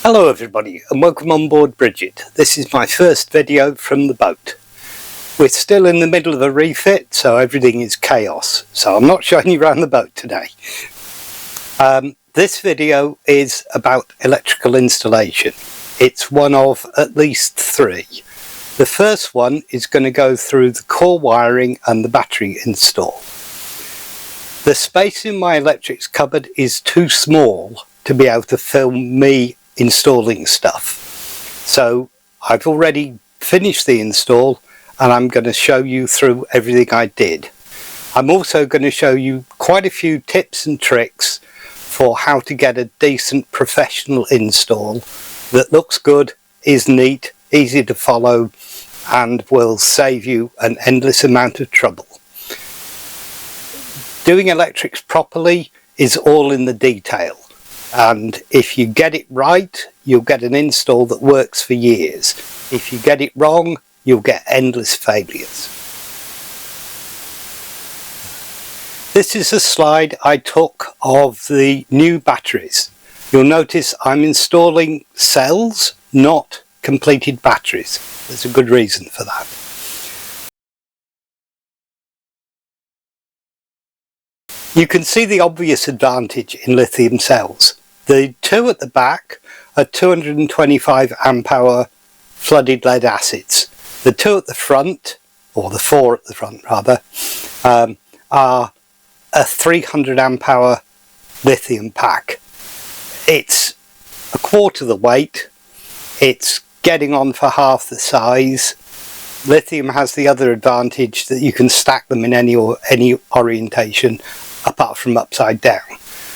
Hello everybody and welcome on board Bridget. This is my first video from the boat. We're still in the middle of a refit, so everything is chaos, so I'm not showing you around the boat today. This video is about electrical installation. It's one of at least three. The first one is going to go through the core wiring and the battery install. The space in my electrics cupboard is too small to be able to film me installing stuff, so I've already finished the install and I'm going to show you through everything I did. I'm also going to show you quite a few tips and tricks for how to get a decent professional install that looks good, is neat, easy to follow, and will save you an endless amount of trouble. Doing electrics properly is all in the detail. And if you get it right, you'll get an install that works for years. If you get it wrong, you'll get endless failures. This is a slide I took of the new batteries. You'll notice I'm installing cells, not completed batteries. There's a good reason for that. You can see the obvious advantage in lithium cells. The two at the back are 225 amp hour flooded lead acids. The two at the front, or the four at the front rather, are a 300 amp hour lithium pack. It's a quarter the weight, it's getting on for half the size. Lithium has the other advantage that you can stack them in any orientation apart from upside down,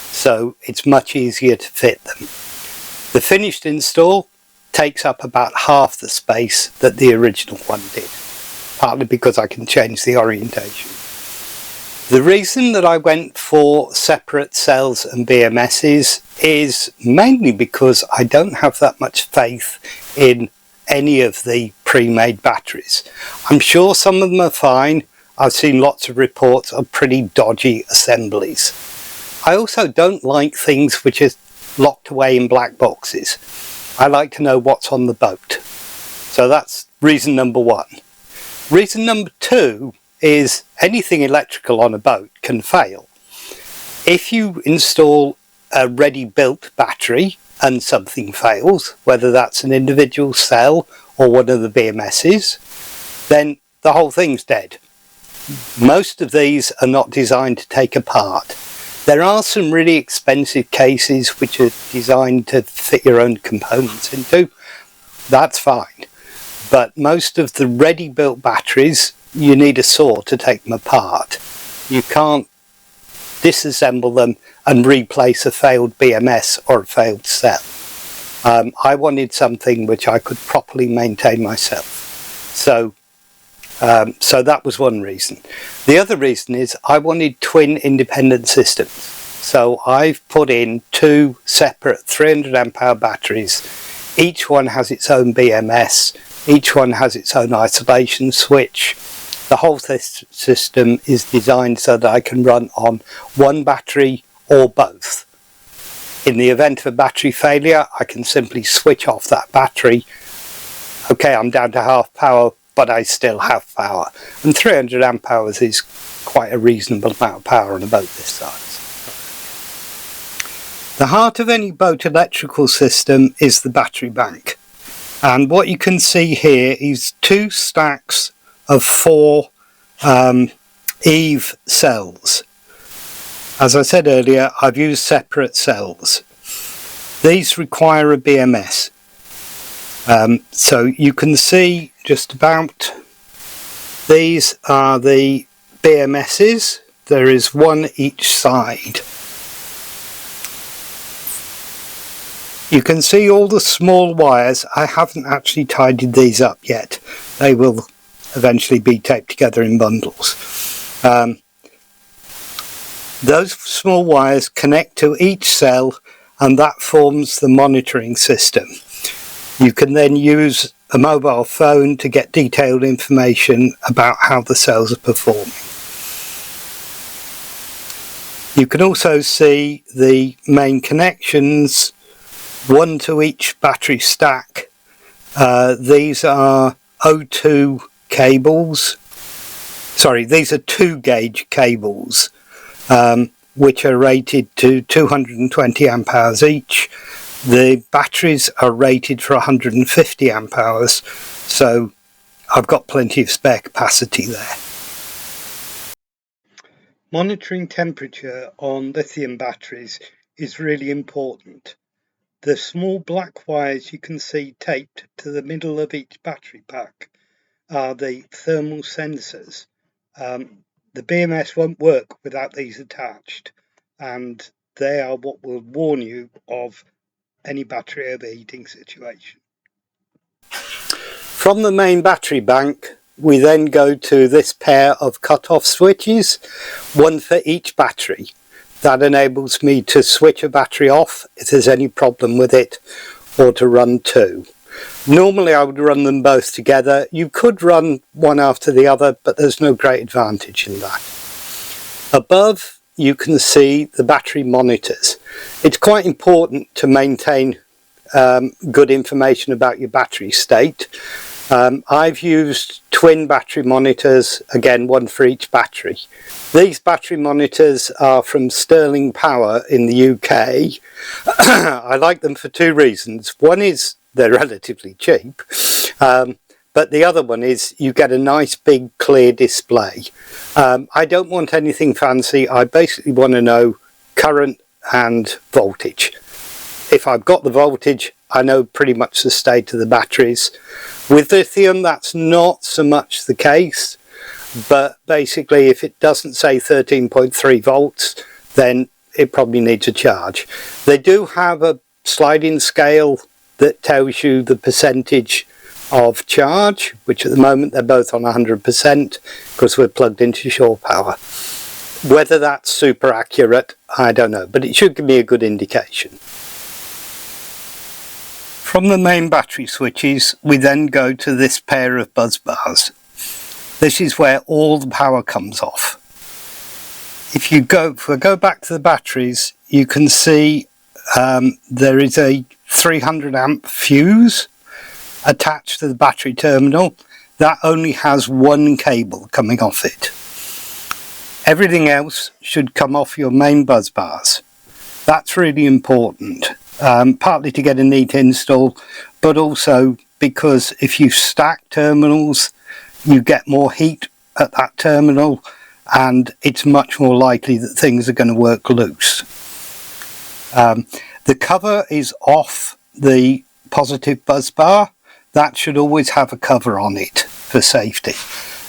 so it's much easier to fit them. The finished install takes up about half the space that the original one did, partly because I can change the orientation. The reason that I went for separate cells and BMSs is mainly because I don't have that much faith in any of the pre-made batteries. I'm sure some of them are fine. I've seen lots of reports of pretty dodgy assemblies. I also don't like things which are locked away in black boxes. I like to know what's on the boat. So that's reason number one. Reason number two is anything electrical on a boat can fail. If you install a ready-built battery and something fails, whether that's an individual cell or one of the BMSs, then the whole thing's dead. Most of these are not designed to take apart. There are some really expensive cases which are designed to fit your own components into. That's fine. But most of the ready-built batteries, you need a saw to take them apart. You can't disassemble them and replace a failed BMS or a failed cell. I wanted something which I could properly maintain myself. So that was one reason. The other reason is I wanted twin independent systems. So I've put in two separate 300 amp hour batteries. Each one has its own BMS. Each one has its own isolation switch. The whole system is designed so that I can run on one battery or both. In the event of a battery failure, I can simply switch off that battery. Okay, I'm down to half power, but I still have power, and 300 amp hours is quite a reasonable amount of power on a boat this size. The heart of any boat electrical system is the battery bank, and what you can see here is two stacks of 4 EVE cells. As I said earlier, I've used separate cells. These require a BMS. So you can see just about, these are the BMSs. There is one each side. You can see all the small wires. I haven't actually tidied these up yet. They will eventually be taped together in bundles. Those small wires connect to each cell, and that forms the monitoring system. You can then use a mobile phone to get detailed information about how the cells are performing. You can also see the main connections one to each battery stack. These are O2 cables. Sorry, these are 2 gauge cables, which are rated to 220 amp hours each. The batteries are rated for 150 amp hours, so I've got plenty of spare capacity there. Monitoring temperature on lithium batteries is really important. The small black wires you can see taped to the middle of each battery pack are the thermal sensors. The BMS won't work without these attached, and they are what will warn you of any battery overheating situation. From the main battery bank, we then go to this pair of cut-off switches, one for each battery. That enables me to switch a battery off if there's any problem with it, or to run 2. Normally I would run them both together. You could run one after the other, but there's no great advantage in that. Above you can see the battery monitors. It's quite important to maintain good information about your battery state. I've used twin battery monitors, again one for each battery. These battery monitors are from Sterling Power in the UK. I like them for 2 reasons. One is they're relatively cheap, but the other one is you get a nice big clear display. I don't want anything fancy. I basically want to know current and voltage. If I've got the voltage, I know pretty much the state of the batteries. With lithium, that's not so much the case, but basically if it doesn't say 13.3 volts, then it probably needs a charge. They do have a sliding scale that tells you the percentage of charge, which at the moment they're both on 100% because we're plugged into shore power. Whether that's super accurate, I don't know, but it should give me a good indication. From the main battery switches, we then go to this pair of buzz bars. This is where all the power comes off. If we go back to the batteries, you can see there is a 300 amp fuse attached to the battery terminal. That only has 1 cable coming off it. Everything else should come off your main buzz bars. That's really important, partly to get a neat install, but also because if you stack terminals, you get more heat at that terminal, and it's much more likely that things are going to work loose. The cover is off the positive buzz bar. That should always have a cover on it for safety.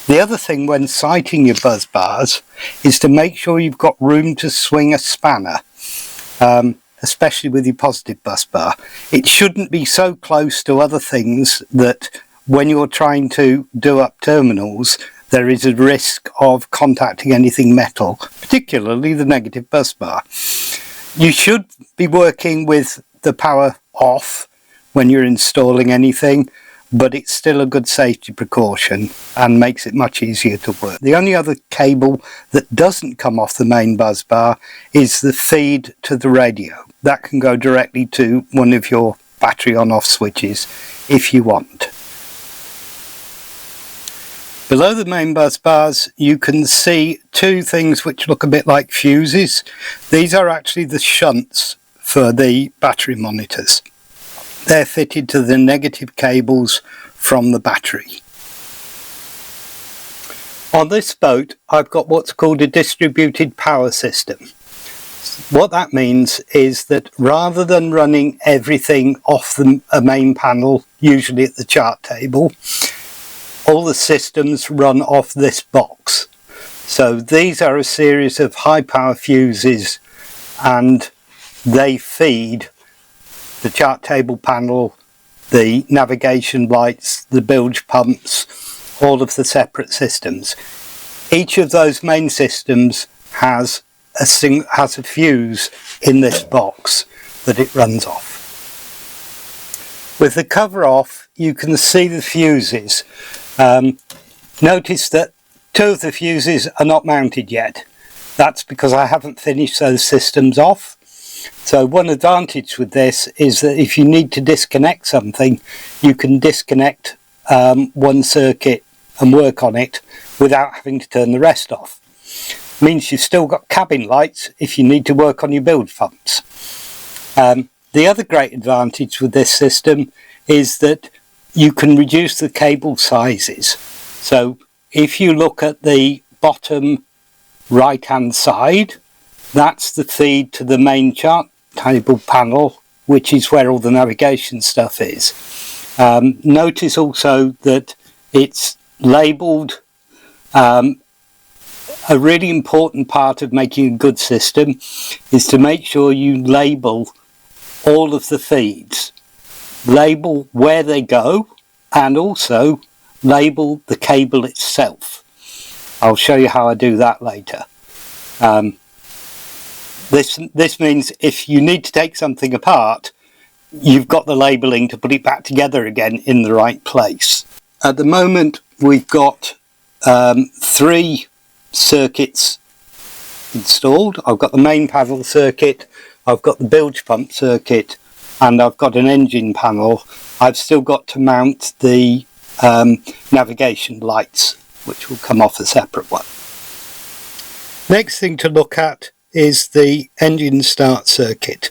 The other thing when sighting your buzz bars is to make sure you've got room to swing a spanner, especially with your positive buzz bar. It shouldn't be so close to other things that when you're trying to do up terminals, there is a risk of contacting anything metal, particularly the negative buzz bar. You should be working with the power off when you're installing anything, but it's still a good safety precaution and makes it much easier to work. The only other cable that doesn't come off the main buzz bar is the feed to the radio. That can go directly to one of your battery on-off switches if you want. Below the main buzz bars you can see 2 things which look a bit like fuses. These are actually the shunts for the battery monitors. They're fitted to the negative cables from the battery. On this boat I've got what's called a distributed power system. What that means is that rather than running everything off a main panel, usually at the chart table, all the systems run off this box. So these are a series of high power fuses, and they feed the chart table panel, the navigation lights, the bilge pumps, all of the separate systems. Each of those main systems has a fuse in this box that it runs off. With the cover off, you can see the fuses. Notice that 2 of the fuses are not mounted yet. That's because I haven't finished those systems off. So one advantage with this is that if you need to disconnect something, you can disconnect one circuit and work on it without having to turn the rest off. Means you've still got cabin lights if you need to work on your bilge pumps. The other great advantage with this system is that you can reduce the cable sizes. So if you look at the bottom right hand side, that's the feed to the main chart table panel, which is where all the navigation stuff is. Notice also that it's labelled. A really important part of making a good system is to make sure you label all of the feeds. Label where they go and also label the cable itself. I'll show you how I do that later. This means if you need to take something apart, you've got the labelling to put it back together again in the right place. At the moment we've got 3 circuits installed. I've got the main panel circuit, I've got the bilge pump circuit, and I've got an engine panel. I've still got to mount the navigation lights, which will come off a separate one. Next thing to look at is the engine start circuit.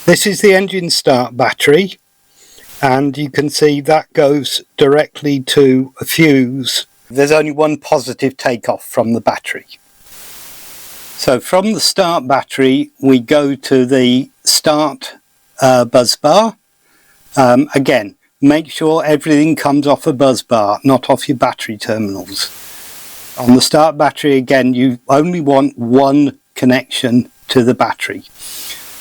This is the engine start battery, and you can see that goes directly to a fuse. There's only one positive takeoff from the battery. So from the start battery we go to the start buzz bar. Again, make sure everything comes off a buzz bar, not off your battery terminals. On the start battery again, you only want one connection to the battery.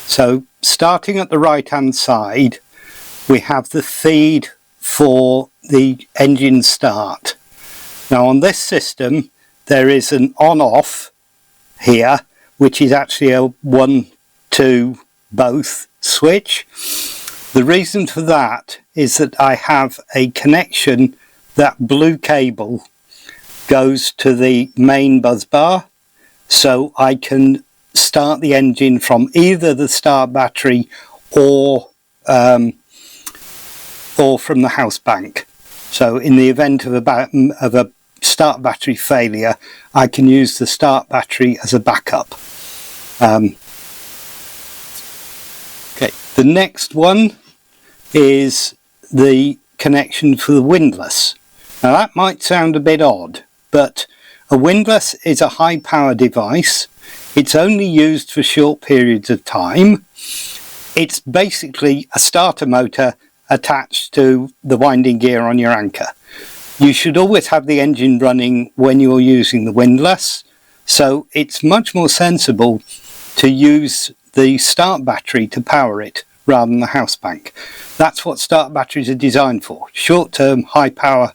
So starting at the right hand side, we have the feed for the engine start. Now on this system there is an on-off here, which is actually a 1-2 both switch. The reason for that is that I have a connection, that blue cable goes to the main buzz bar, so I can start the engine from either the start battery or from the house bank. So in the event of a start battery failure, I can use the start battery as a backup. Okay, the next one is the connection for the windlass. Now that might sound a bit odd, but a windlass is a high power device. It's only used for short periods of time. It's basically a starter motor attached to the winding gear on your anchor. You should always have the engine running when you're using the windlass, so it's much more sensible to use the start battery to power it rather than the house bank. That's what start batteries are designed for, short-term, high-power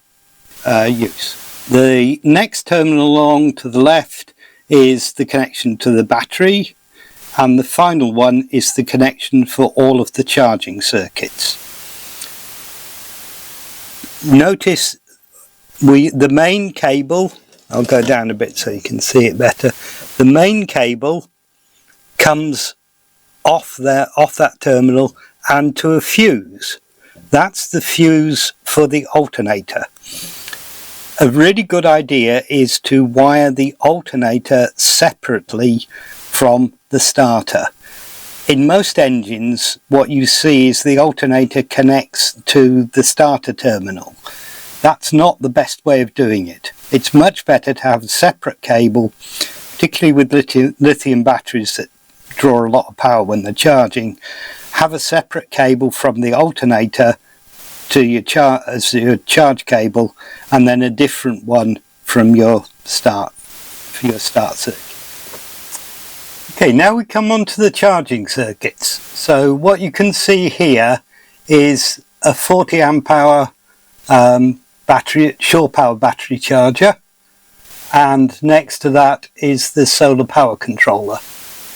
use. The next terminal along to the left is the connection to the battery, and the final one is the connection for all of the charging circuits. Notice the main cable, I'll go down a bit so you can see it better. The main cable comes off that terminal and to a fuse. That's the fuse for the alternator. A really good idea is to wire the alternator separately from the starter. In most engines, what you see is the alternator connects to the starter terminal. That's not the best way of doing it. It's much better to have a separate cable, particularly with lithium batteries that draw a lot of power when they're charging. Have a separate cable from the alternator to your charge cable, and then a different one from your start circuit. Okay, now we come on to the charging circuits. So what you can see here is a 40 amp hour battery, shore power battery charger, and next to that is the solar power controller.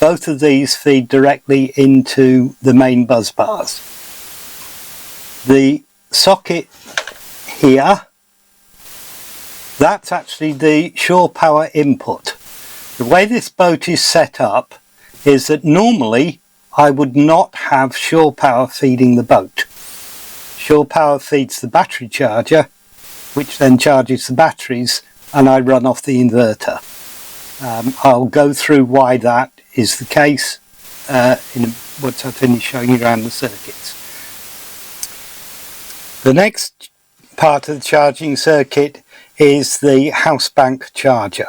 Both of these feed directly into the main buzz bars. The socket here, that's actually the shore power input. The way this boat is set up is that normally I would not have shore power feeding the boat. Shore power feeds the battery charger, which then charges the batteries, and I run off the inverter. I'll go through why that is the case once I finish showing you around the circuits. The next part of the charging circuit is the house bank charger.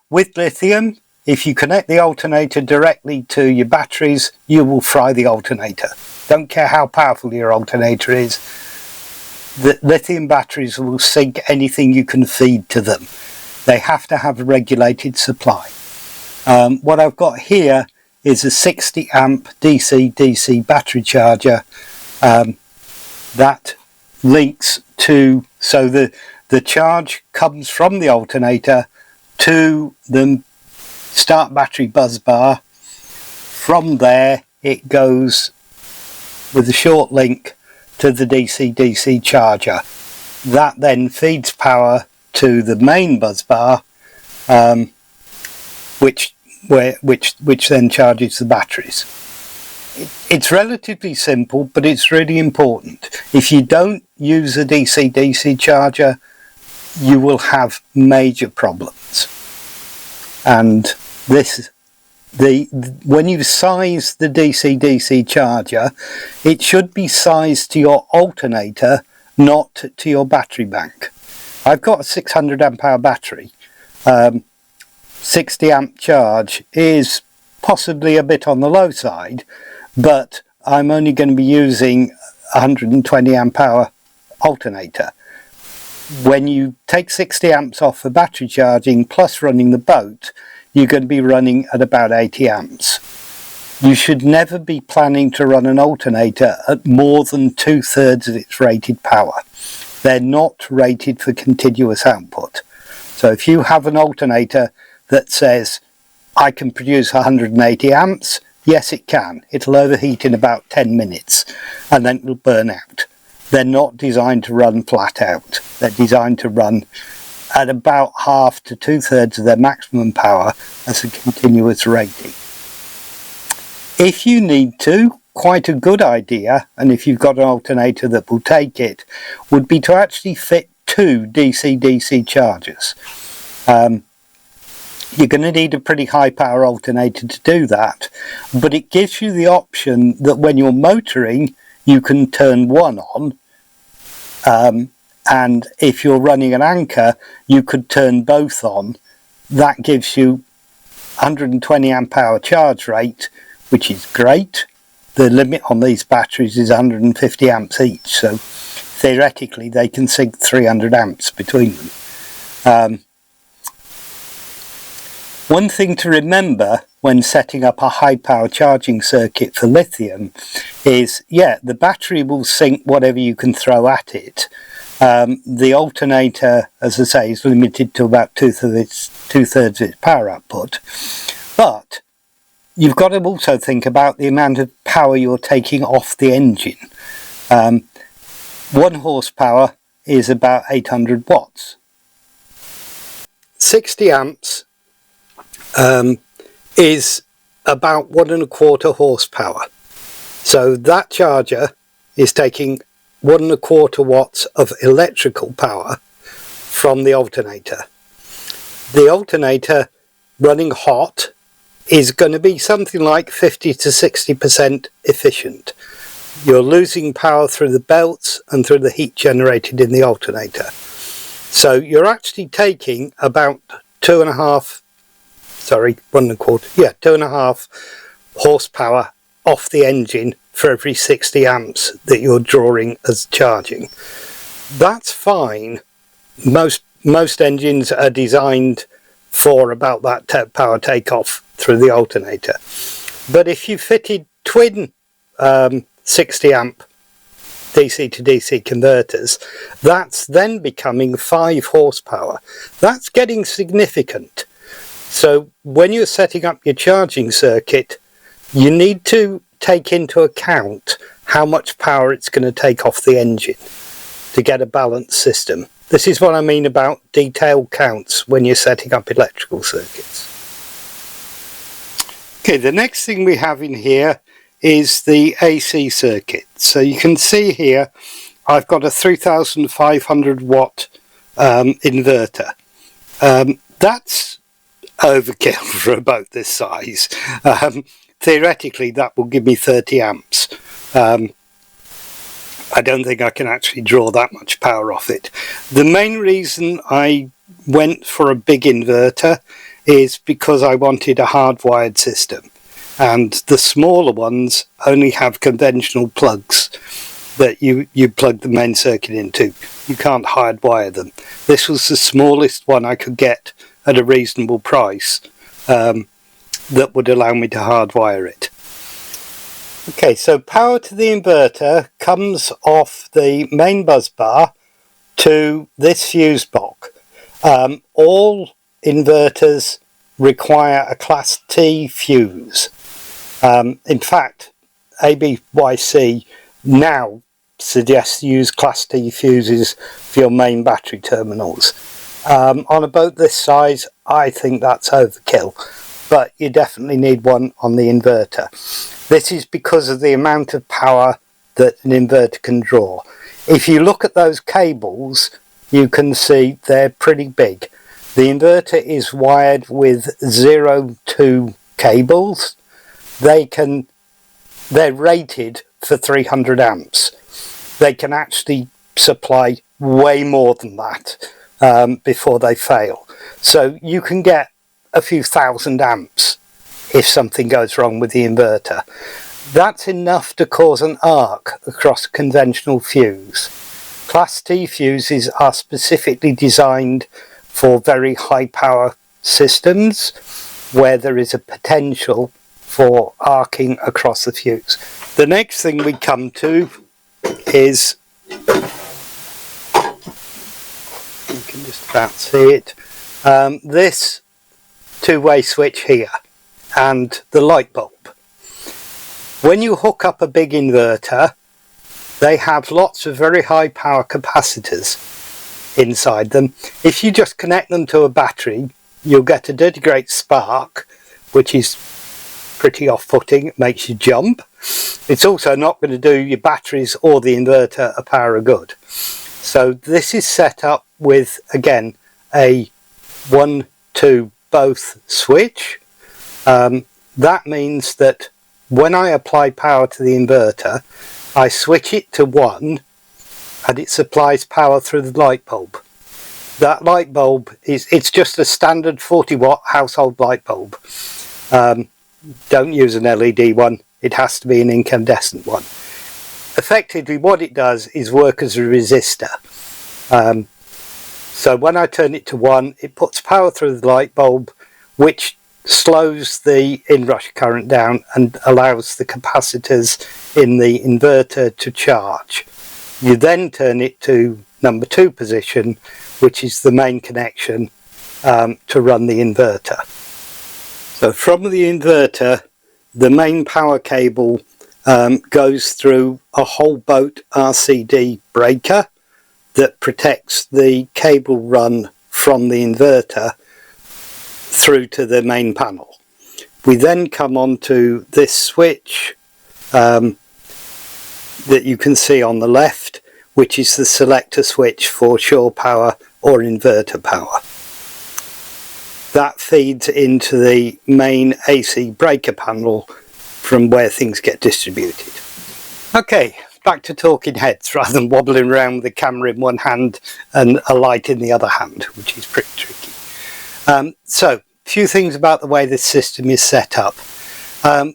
With lithium, if you connect the alternator directly to your batteries, you will fry the alternator. Don't care how powerful your alternator is, the lithium batteries will sink anything you can feed to them. They have to have a regulated supply. What I've got here is a 60 amp DC-DC battery charger that links to, so the charge comes from the alternator to the start battery buzz bar. From there it goes with a short link to the DC-DC charger. That then feeds power to the main buzz bar, which then charges the batteries. It's relatively simple, but it's really important. If you don't use a DC-DC charger, you will have major problems. And when you size the DC-DC charger, it should be sized to your alternator, not to your battery bank. I've got a 600 amp hour battery. 60 amp charge is possibly a bit on the low side, but I'm only going to be using 120 amp hour alternator. When you take 60 amps off for battery charging plus running the boat, you're going to be running at about 80 amps. You should never be planning to run an alternator at more than 2/3 of its rated power. They're not rated for continuous output. So if you have an alternator that says, I can produce 180 amps, yes it can. It'll overheat in about 10 minutes and then it'll burn out. They're not designed to run flat out. They're designed to run at about 1/2 to 2/3 of their maximum power as a continuous rating. If you need to, quite a good idea, and if you've got an alternator that will take it, would be to actually fit 2 DC-DC chargers. You're going to need a pretty high power alternator to do that, but it gives you the option that when you're motoring, you can turn one on, and if you're running an anchor, you could turn both on. That gives you 120 amp hour charge rate, which is great. The limit on these batteries is 150 amps each, so theoretically they can sink 300 amps between them. One thing to remember when setting up a high power charging circuit for lithium is, yeah, the battery will sink whatever you can throw at it. The alternator, as I say, is limited to about 2/3 of its power output. But you've got to also think about the amount of power you're taking off the engine. 1 horsepower is about 800 watts. 60 amps is about 1¼ horsepower. So that charger is taking 1¼ watts of electrical power from the alternator. The alternator running hot is going to be something like 50 to 60% efficient. You're losing power through the belts and through the heat generated in the alternator. So you're actually taking about 2.5 horsepower off the engine for every 60 amps that you're drawing as charging. That's fine. Most engines are designed for about that power takeoff through the alternator. But if you fitted twin 60 amp DC to DC converters, that's then becoming 5 horsepower. That's getting significant. So when you're setting up your charging circuit, you need to take into account how much power it's going to take off the engine to get a balanced system. This is what I mean about detailed counts when you're setting up electrical circuits. Okay, the next thing we have in here is the AC circuit. So you can see here I've got a 3500 watt inverter. That's overkill for a boat this size. Theoretically that will give me 30 amps. I don't think I can actually draw that much power off it. The main reason I went for a big inverter is because I wanted a hardwired system, and the smaller ones only have conventional plugs that you plug the main circuit into. You can't hardwire them. This was the smallest one I could get at a reasonable price that would allow me to hardwire it. Okay, so power to the inverter comes off the main bus bar to this fuse box. All inverters require a class T fuse. In fact, ABYC now suggests use class T fuses for your main battery terminals. On a boat this size, I think that's overkill, but you definitely need one on the inverter. This is because of the amount of power that an inverter can draw. If you look at those cables, you can see they're pretty big. The inverter is wired with 0-2 cables. They're rated for 300 amps. They can actually supply way more than that before they fail. So you can get a few thousand amps if something goes wrong with the inverter. That's enough to cause an arc across a conventional fuse. Class T fuses are specifically designed for very high power systems where there is a potential for arcing across the fuse. The next thing we come to is, you can just about see it, this two-way switch here and the light bulb. When you hook up a big inverter, they have lots of very high power capacitors inside them. If you just connect them to a battery, you'll get a dirty great spark, which is pretty off-putting. It makes you jump. It's also not going to do your batteries or the inverter a power of good. So this is set up with, again, a 1-2 both switch. That means that when I apply power to the inverter, I switch it to 1 and it supplies power through the light bulb. That light bulb it's just a standard 40 watt household light bulb. Don't use an LED one, it has to be an incandescent one. Effectively what it does is work as a resistor. So when I turn it to 1, it puts power through the light bulb, which slows the inrush current down and allows the capacitors in the inverter to charge. You then turn it to number 2 position, which is the main connection to run the inverter. So from the inverter, the main power cable goes through a whole boat RCD breaker that protects the cable run from the inverter through to the main panel. We then come on to this switch that you can see on the left, which is the selector switch for shore power or inverter power. That feeds into the main AC breaker panel from where things get distributed. Okay, back to talking heads rather than wobbling around with the camera in one hand and a light in the other hand, which is pretty tricky. So, a few things about the way this system is set up.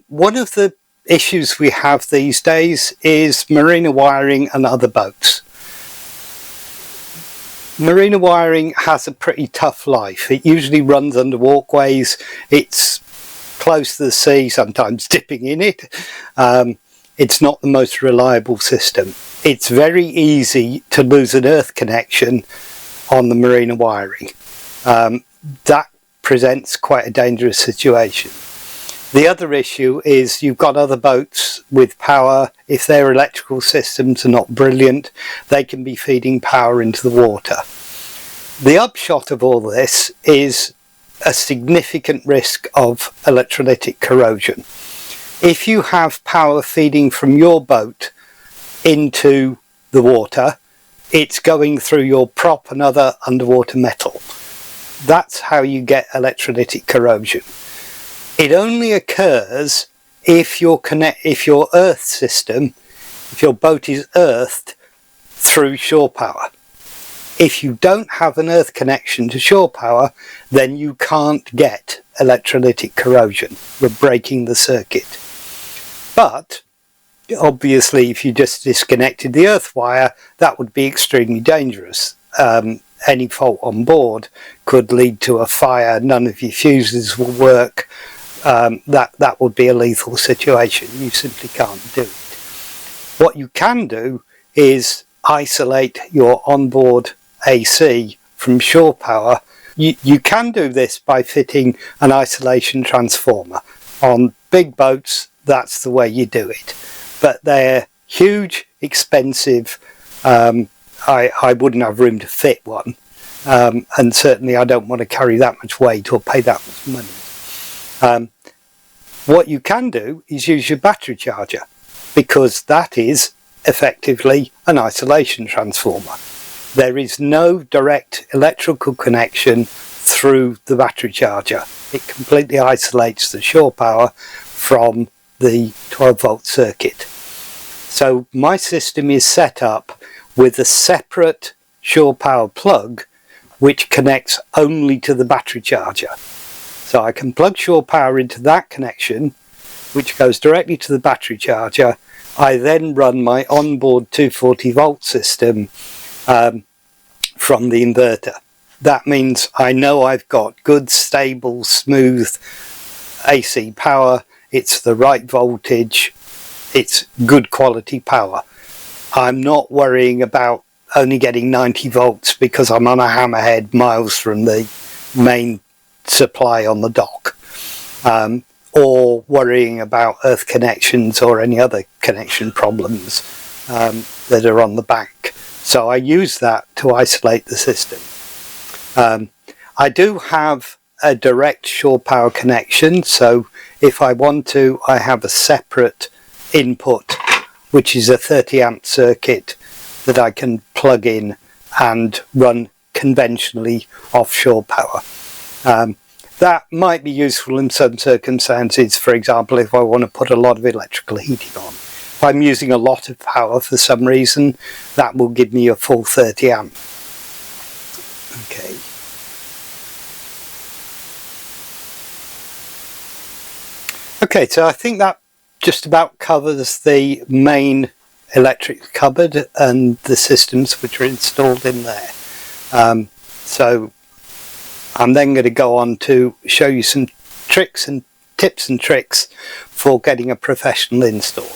One of the issues we have these days is marina wiring and other boats. Marina wiring has a pretty tough life. It usually runs under walkways, it's close to the sea, sometimes dipping in it. It's not the most reliable system. It's very easy to lose an earth connection on the marina wiring. That presents quite a dangerous situation. The other issue is you've got other boats with power. If their electrical systems are not brilliant, they can be feeding power into the water. The upshot of all this is a significant risk of electrolytic corrosion. If you have power feeding from your boat into the water, it's going through your prop and other underwater metal. That's how you get electrolytic corrosion. It only occurs if your earth system, if your boat is earthed through shore power. If you don't have an earth connection to shore power, then you can't get electrolytic corrosion. We're breaking the circuit. But obviously, if you just disconnected the earth wire, that would be extremely dangerous. Any fault on board could lead to a fire. None of your fuses will work. That would be a lethal situation. You simply can't do it. What you can do is isolate your onboard AC from shore power. You can do this by fitting an isolation transformer. On big boats, that's the way you do it. But they're huge, expensive. I wouldn't have room to fit one. And certainly I don't want to carry that much weight or pay that much money. What you can do is use your battery charger, because that is effectively an isolation transformer. There is no direct electrical connection through the battery charger. It completely isolates the shore power from the 12-volt circuit. So my system is set up with a separate shore power plug which connects only to the battery charger. So I can plug shore power into that connection, which goes directly to the battery charger. I then run my onboard 240 volt system from the inverter. That means I know I've got good, stable, smooth AC power. It's the right voltage. It's good quality power. I'm not worrying about only getting 90 volts because I'm on a hammerhead miles from the main supply on the dock, or worrying about earth connections or any other connection problems that are on the back. So I use that to isolate the system. I do have a direct shore power connection, so if I want to, I have a separate input, which is a 30 amp circuit that I can plug in and run conventionally offshore power. That might be useful in some circumstances. For example, if I want to put a lot of electrical heating on. If I'm using a lot of power for some reason, that will give me a full 30 amp. Okay. Okay, so I think that just about covers the main electric cupboard and the systems which are installed in there. So I'm then going to go on to show you some tricks and tips and tricks for getting a professional install.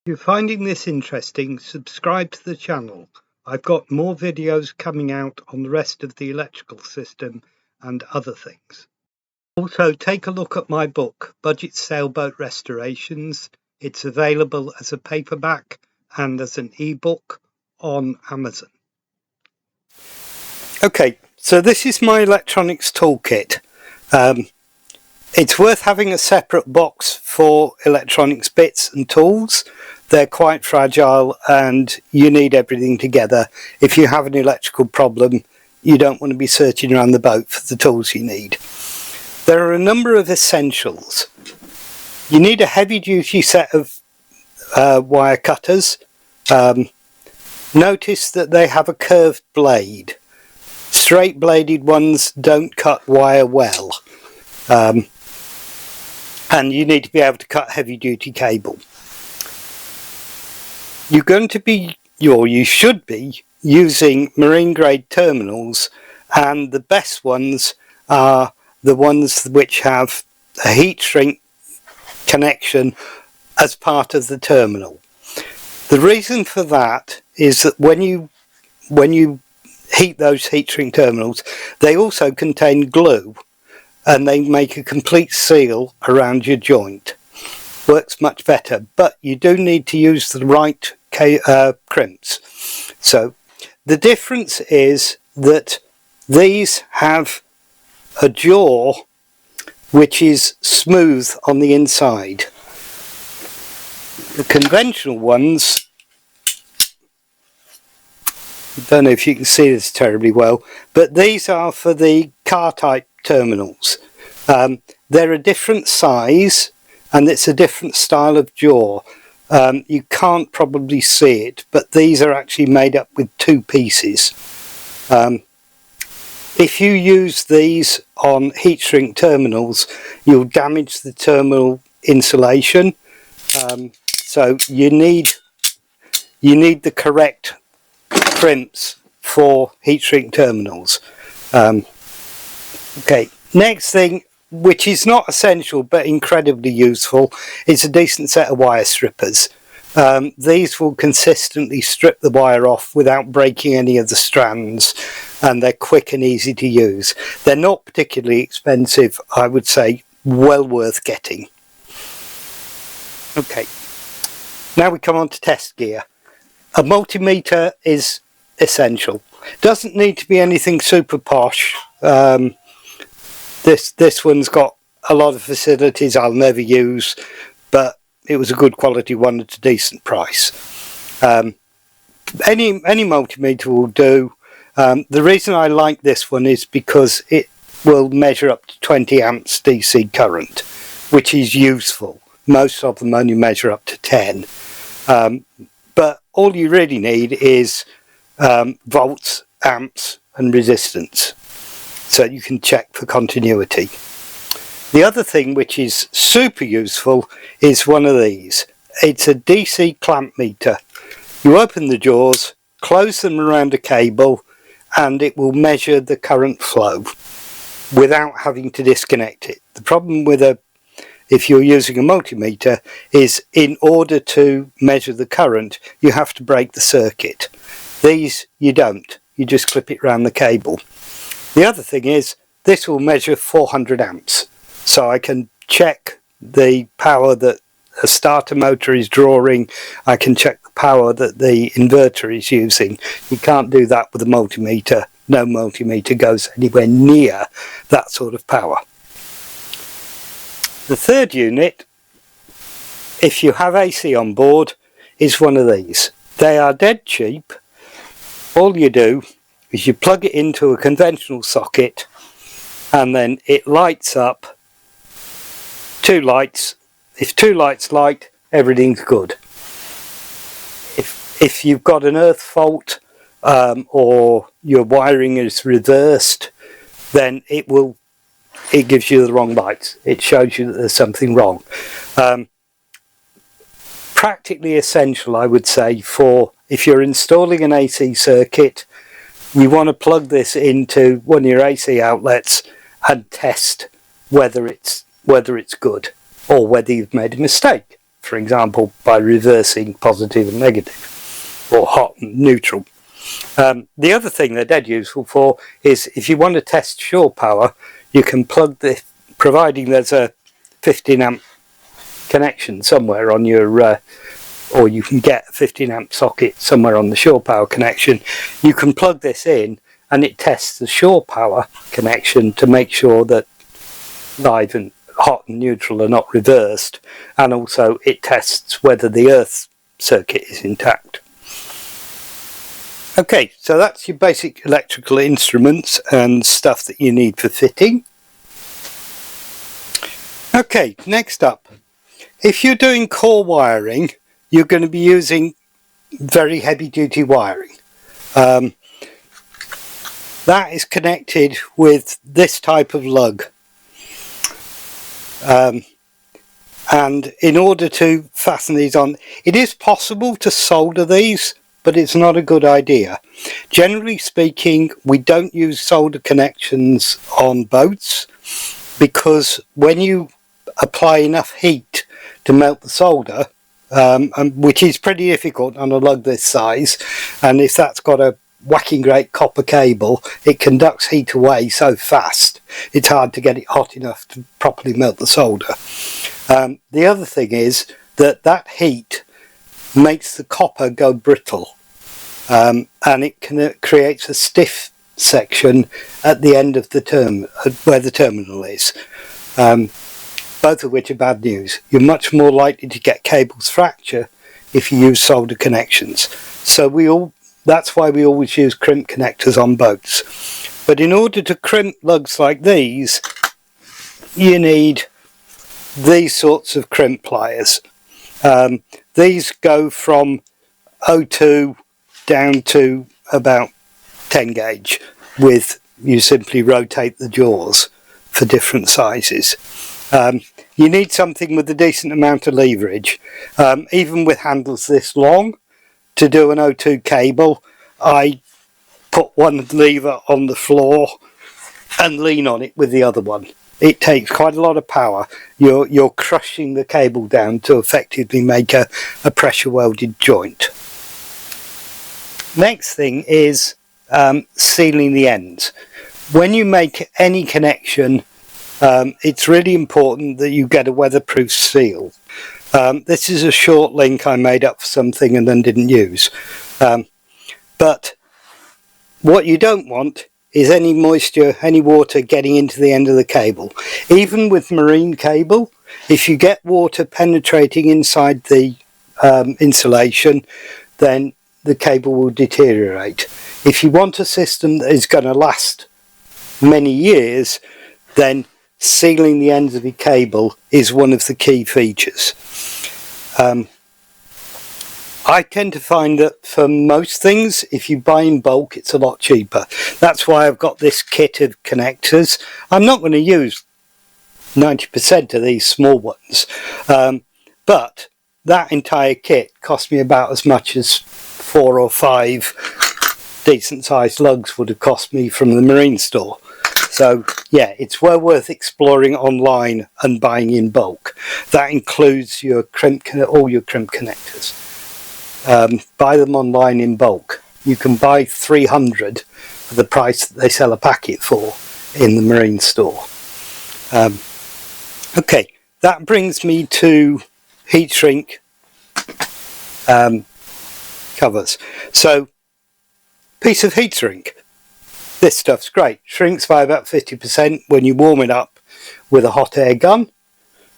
If you're finding this interesting, subscribe to the channel. I've got more videos coming out on the rest of the electrical system and other things. Also, take a look at my book, Budget Sailboat Restorations. It's available as a paperback and as an ebook on Amazon. Okay, so this is my electronics toolkit. It's worth having a separate box for electronics bits and tools. They're quite fragile and you need everything together. If you have an electrical problem, you don't want to be searching around the boat for the tools you need. There are a number of essentials. You need a heavy-duty set of wire cutters. Notice that they have a curved blade. Straight-bladed ones don't cut wire well. And you need to be able to cut heavy-duty cable. You're going to be, or you should be, using marine-grade terminals, and the best ones are the ones which have a heat shrink connection as part of the terminal. The reason for that is that when you heat those heat shrink terminals, they also contain glue and they make a complete seal around your joint. Works much better, but you do need to use the right crimps. So the difference is that these have a jaw which is smooth on the inside. The conventional ones, I don't know if you can see this terribly well, but these are for the car type terminals. They're a different size and it's a different style of jaw. You can't probably see it, but these are actually made up with two pieces. If you use these on heat shrink terminals, you'll damage the terminal insulation. So you need the correct crimps for heat shrink terminals. Okay, next thing, which is not essential but incredibly useful, is a decent set of wire strippers. These will consistently strip the wire off without breaking any of the strands, and they're quick and easy to use. They're not particularly expensive, I would say well worth getting. Okay, now we come on to test gear. A multimeter is essential. Doesn't need to be anything super posh. This one's got a lot of facilities I'll never use, but it was a good quality one at a decent price. Any multimeter will do. The reason I like this one is because it will measure up to 20 amps DC current, which is useful. Most of them only measure up to 10. But all you really need is volts, amps and resistance, so you can check for continuity. The other thing which is super useful is one of these. It's a DC clamp meter. You open the jaws, close them around a cable, and it will measure the current flow without having to disconnect it. The problem with if you're using a multimeter is, in order to measure the current, you have to break the circuit. These you don't. You just clip it around the cable. The other thing is, this will measure 400 amps. So I can check the power that a starter motor is drawing. I can check the power that the inverter is using. You can't do that with a multimeter. No multimeter goes anywhere near that sort of power. The third unit, if you have AC on board, is one of these. They are dead cheap. All you do is you plug it into a conventional socket and then it lights up. Two lights. If two lights light, everything's good. If you've got an earth fault or your wiring is reversed, then it gives you the wrong lights. It shows you that there's something wrong. Practically essential, I would say, for if you're installing an AC circuit, you want to plug this into one of your AC outlets and test whether it's good or whether you've made a mistake, for example by reversing positive and negative or hot and neutral. The other thing they're dead useful for is if you want to test shore power, you can plug this, providing there's a 15 amp connection somewhere on your or you can get a 15 amp socket somewhere on the shore power connection. You can plug this in and it tests the shore power connection to make sure that live and hot and neutral are not reversed, and also it tests whether the earth circuit is intact. Okay, so that's your basic electrical instruments and stuff that you need for fitting. Okay, next up, if you're doing core wiring, you're going to be using very heavy duty wiring. That is connected with this type of lug. And in order to fasten these on, it is possible to solder these, but it's not a good idea. Generally speaking, we don't use solder connections on boats because when you apply enough heat to melt the solder, which is pretty difficult on a lug this size, and if that's got a whacking great copper cable, it conducts heat away so fast it's hard to get it hot enough to properly melt the solder. The other thing is that heat makes the copper go brittle, and it creates a stiff section at the end of the where the terminal is. Both of which are bad news. You're much more likely to get cables fracture if you use solder connections. So that's why we always use crimp connectors on boats. But in order to crimp lugs like these, you need these sorts of crimp pliers. These go from 0.2 down to about 10 gauge, with you simply rotate the jaws for different sizes. You need something with a decent amount of leverage. Even with handles this long, to do an 0.2 cable, I put one lever on the floor and lean on it with the other one. It takes quite a lot of power. You're crushing the cable down to effectively make a pressure welded joint. Next thing is sealing the ends. When you make any connection, it's really important that you get a weatherproof seal. This is a short link I made up for something and then didn't use. But what you don't want is any moisture, any water getting into the end of the cable. Even with marine cable, if you get water penetrating inside the insulation, then the cable will deteriorate. If you want a system that is going to last many years, then sealing the ends of your cable is one of the key features. I tend to find that for most things, if you buy in bulk, it's a lot cheaper. That's why I've got this kit of connectors. I'm not going to use 90% of these small ones, but that entire kit cost me about as much as 4 or 5 decent sized lugs would have cost me from the marine store. So yeah, it's well worth exploring online and buying in bulk. That includes your all your crimp connectors. Buy them online in bulk. You can buy 300 for the price that they sell a packet for in the marine store. Okay, that brings me to heat shrink covers. So, piece of heat shrink. This stuff's great. Shrinks by about 50% when you warm it up with a hot air gun,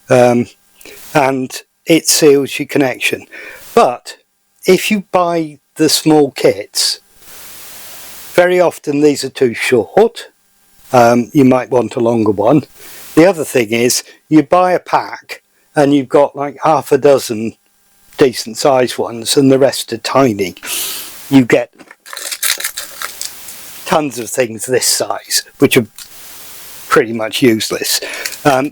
and it seals your connection. But if you buy the small kits, very often these are too short. You might want a longer one. The other thing is, you buy a pack and you've got like half a dozen decent sized ones and the rest are tiny. You get tons of things this size, which are pretty much useless.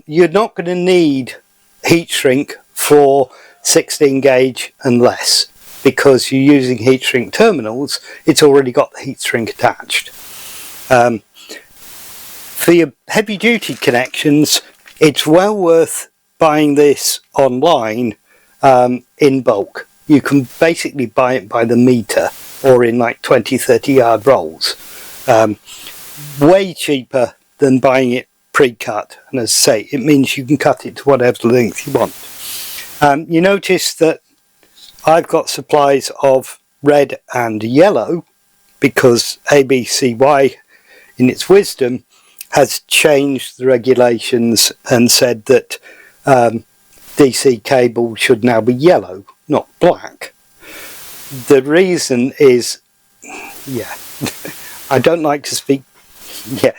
You're not going to need heat shrink for 16 gauge and less, because you're using heat shrink terminals. It's already got the heat shrink attached. For your heavy duty connections, it's well worth buying this online in bulk. You can basically buy it by the meter or in like 20-30 yard rolls. Way cheaper than buying it pre-cut, and as I say, it means you can cut it to whatever length you want. You notice that I've got supplies of red and yellow because ABCY in its wisdom has changed the regulations and said that DC cable should now be yellow, not black. The reason is, yeah, I don't like to speak, yeah.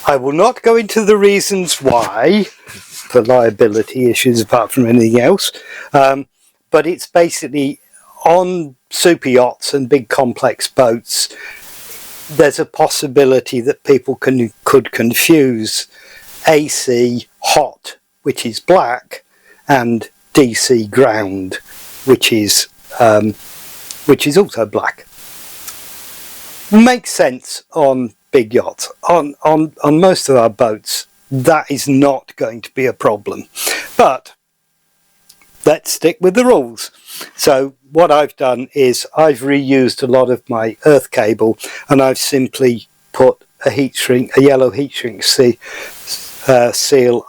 I will not go into the reasons why, for liability issues apart from anything else, but it's basically on super yachts and big complex boats, there's a possibility that people could confuse AC hot, which is black, and DC ground, which is also black. Makes sense on big yachts. On most of our boats, that is not going to be a problem. But let's stick with the rules. So what I've done is I've reused a lot of my earth cable, and I've simply put a yellow heat shrink seal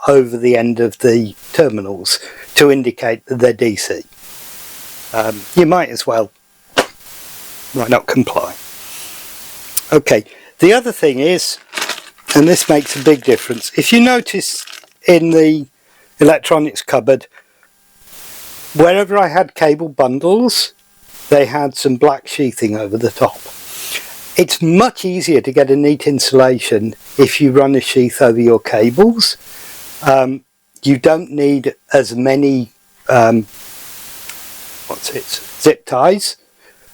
over the end of the terminals to indicate that they're DC. You might as well, why not comply? Okay, the other thing is, and this makes a big difference, if you notice in the electronics cupboard, wherever I had cable bundles, they had some black sheathing over the top. It's much easier to get a neat insulation if you run a sheath over your cables. You don't need as many zip ties,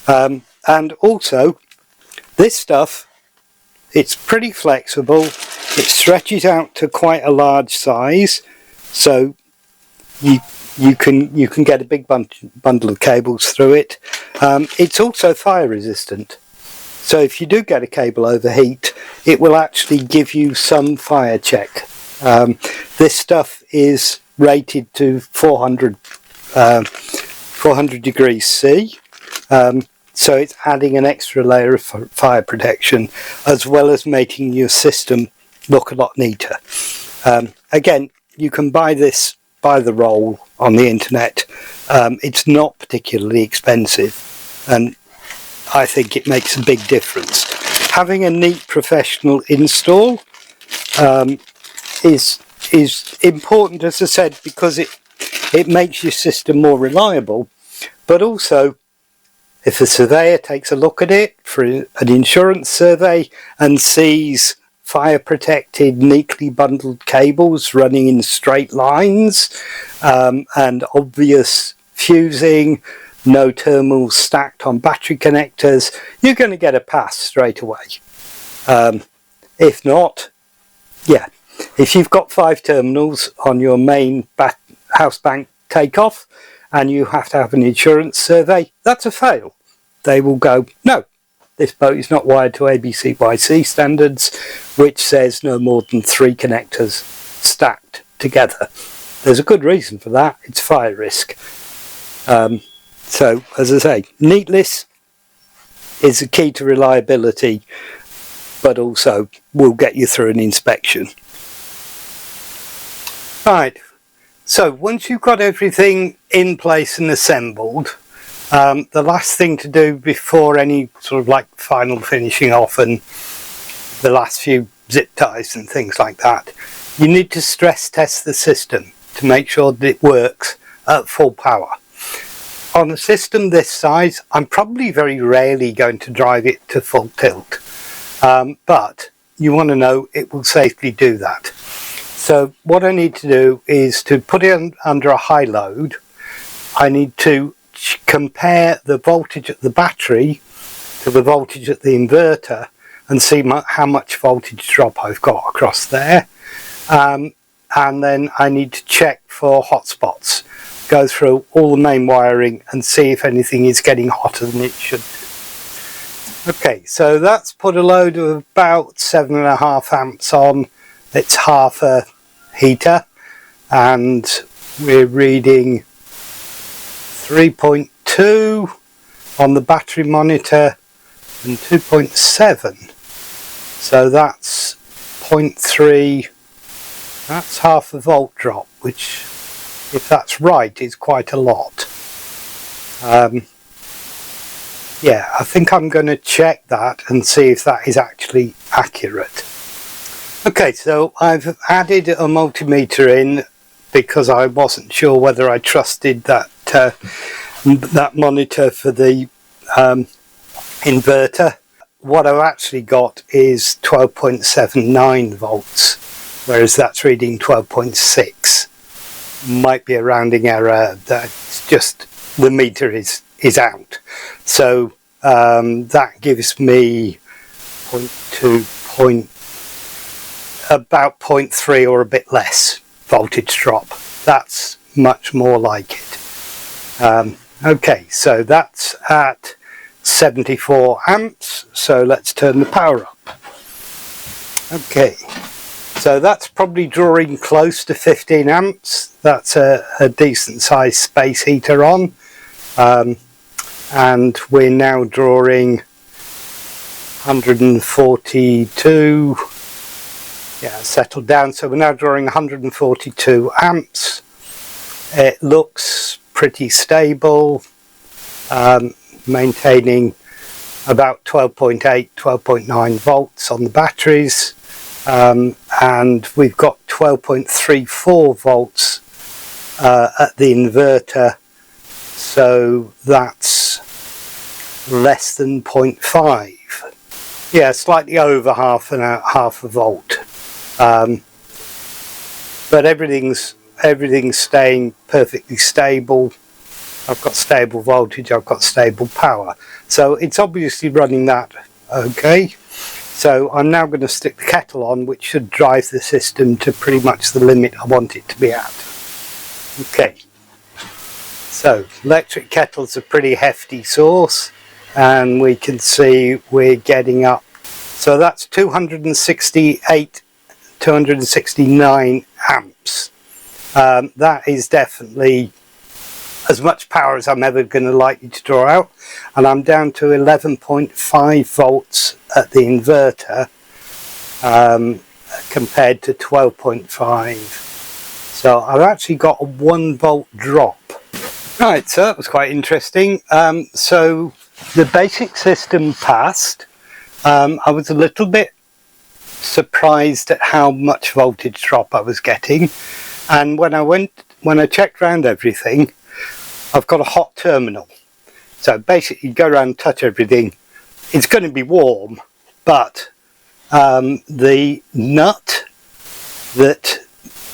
and also this stuff, it's pretty flexible. It stretches out to quite a large size, so you can get a big bundle of cables through it. It's also fire resistant, so if you do get a cable overheat, it will actually give you some fire check. This stuff is rated to 400 degrees C, so it's adding an extra layer of fire protection, as well as making your system look a lot neater. Again, you can buy this by the roll on the internet. It's not particularly expensive, and I think it makes a big difference. Having a neat professional install is important, as I said, because it makes your system more reliable, but also if a surveyor takes a look at it for an insurance survey and sees fire protected, neatly bundled cables running in straight lines, and obvious fusing, no terminals stacked on battery connectors, you're going to get a pass straight away. If not, yeah, if you've got 5 terminals on your main house bank takeoff and you have to have an insurance survey, that's a fail. They will go, no, this boat is not wired to ABCYC standards, which says no more than 3 connectors stacked together. There's a good reason for that. It's fire risk. So, as I say, neatness is the key to reliability, but also will get you through an inspection. Right, so once you've got everything in place and assembled, the last thing to do before any sort of like final finishing off and the last few zip ties and things like that, you need to stress test the system to make sure that it works at full power. On a system this size, I'm probably very rarely going to drive it to full tilt, but you want to know it will safely do that. So what I need to do is to put it under a high load. I need to compare the voltage at the battery to the voltage at the inverter and see how much voltage drop I've got across there, and then I need to check for hotspots, go through all the main wiring and see if anything is getting hotter than it should. Okay, so that's put a load of about 7.5 amps on. It's half a heater, and we're reading 3.2 on the battery monitor and 2.7, so that's 0.3. That's half a volt drop, which, if that's right, is quite a lot. Yeah, I think I'm going to check that and see if that is actually accurate. Okay, so I've added a multimeter in because I wasn't sure whether I trusted that that monitor for the inverter. What I've actually got is 12.79 volts, whereas that's reading 12.6. Might be a rounding error. That's just the meter is out. So that gives me 0.2, about 0.3 or a bit less voltage drop. That's much more like it. Okay, so that's at 74 amps, so let's turn the power up. Okay, so that's probably drawing close to 15 amps. That's a decent sized space heater on, and we're now drawing 142. Yeah, settled down, so we're now drawing 142 amps. It looks pretty stable, maintaining about 12.8, 12.9 volts on the batteries, and we've got 12.34 volts at the inverter, so that's less than 0.5. Yeah, slightly over half a volt, but everything's staying perfectly stable. I've got stable voltage, I've got stable power, so it's obviously running that okay. So I'm now going to stick the kettle on, which should drive the system to pretty much the limit I want it to be at. Okay, so electric kettle's a pretty hefty source, and we can see we're getting up. So that's 269 amps. That is definitely as much power as I'm ever going to likely to draw out, and I'm down to 11.5 volts at the inverter compared to 12.5. So I've actually got a 1 volt drop. Right, so that was quite interesting. So the basic system passed. I was a little bit surprised at how much voltage drop I was getting, and when I checked around everything, I've got a hot terminal. So basically you go around and touch everything, it's going to be warm, but the nut that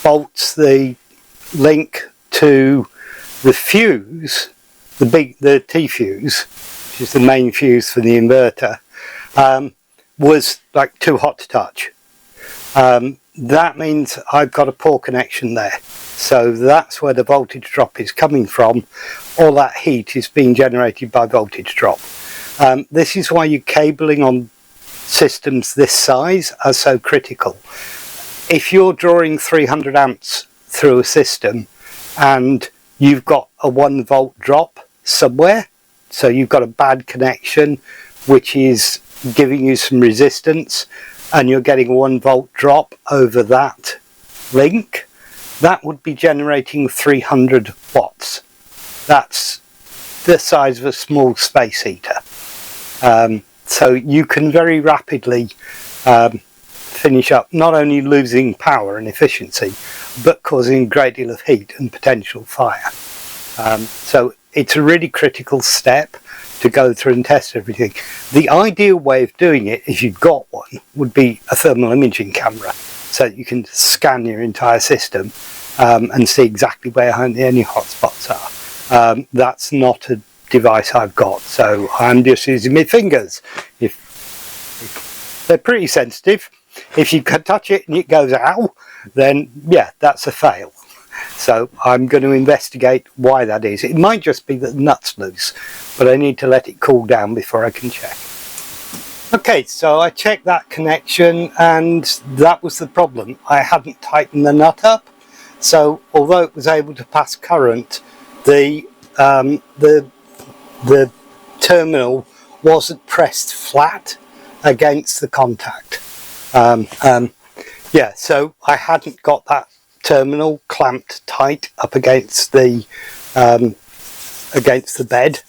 bolts the link to the fuse, the T fuse, which is the main fuse for the inverter, was like too hot to touch. That means I've got a poor connection there, so that's where the voltage drop is coming from. All that heat is being generated by voltage drop. This is why your cabling on systems this size are so critical. If you're drawing 300 amps through a system and you've got a 1 volt drop somewhere, so you've got a bad connection which is giving you some resistance, and you're getting a 1 volt drop over that link, that would be generating 300 watts. That's the size of a small space heater. So you can very rapidly finish up not only losing power and efficiency, but causing a great deal of heat and potential fire. So it's a really critical step to go through and test everything. The ideal way of doing it, if you've got one, would be a thermal imaging camera, so that you can scan your entire system and see exactly where any hotspots are. That's not a device I've got, so I'm just using my fingers. If they're pretty sensitive. If you can touch it and it goes ow, then yeah, that's a fail. So I'm going to investigate why that is. It might just be that the nut's loose, but I need to let it cool down before I can check. Okay, so I checked that connection, and that was the problem. I hadn't tightened the nut up, so although it was able to pass current, the terminal wasn't pressed flat against the contact. Yeah, so I hadn't got that terminal clamped tight up against the bed,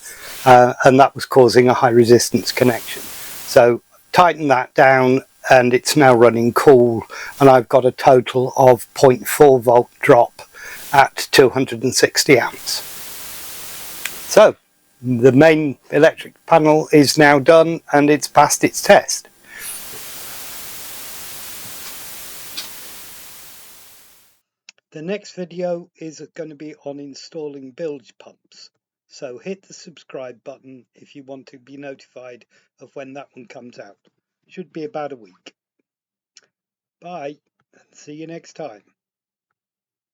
and that was causing a high resistance connection. So tighten that down, and it's now running cool, and I've got a total of 0.4 volt drop at 260 amps. So the main electric panel is now done, and it's passed its test. The next video is going to be on installing bilge pumps, so hit the subscribe button if you want to be notified of when that one comes out. Should be about a week. Bye, and see you next time.